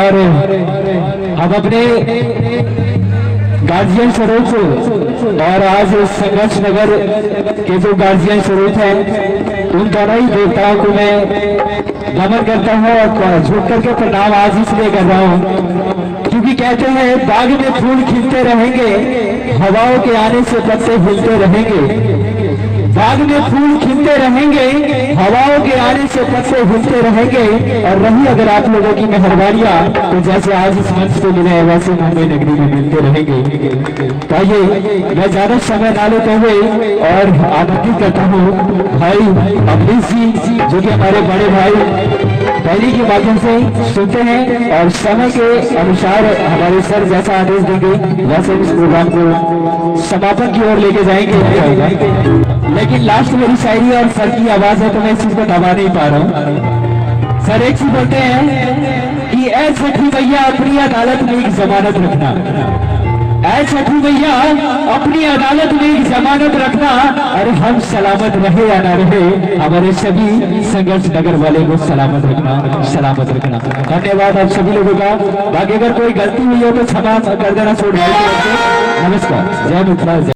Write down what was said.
और हम अपने गार्जियन स्वरूप और आज संघर्ष नगर के जो गार्जियन स्वरूप है उन दोनों ही देवताओं को मैं नमन करता हूँ और झुक करके प्रणाम आज इसलिए कर रहा हूँ क्योंकि कहते हैं बाग में फूल खिलते रहेंगे, हवाओं के आने से पत्ते हिलते रहेंगे। बाग में फूल खिलते रहेंगे, हवाओं के आने से पत्ते हिलते रहेंगे। और रही अगर आप लोगों की मेहरबानियां तो जैसे आज इस मंच से मिले वैसे मुंबई नगरी में मिलते रहेंगे। तो आइए मैं ज्यादा समय ना लेते हुए और आमंत्रित करता हूँ भाई अमरीश जी जो कि हमारे बड़े भाई पहली के माध्यम से सुनते हैं और समय के अनुसार हमारे सर जैसा आदेश देंगे वैसे इस प्रोग्राम को समापन की ओर लेके जाएंगे। लेकिन लास्ट मेरी शायरी और सर की आवाज है तो मैं इस चीज को दबा नहीं पा रहा हूँ। सर एक चीज बोलते हैं कि ऐ छठी भैया अपनी अदालत में एक जमानत रखना, ऐ छठी भैया अपनी अदालत में एक जमानत रखना। अरे हम सलामत रहे या ना रहे हमारे सभी संघर्ष नगर वाले को सलामत रखना, सलामत रखना। धन्यवाद आप सभी लोगों का। बाकी अगर कोई गलती हुई हो तो क्षमा कर देना। छोड़ नमस्कार, जय मित्रा।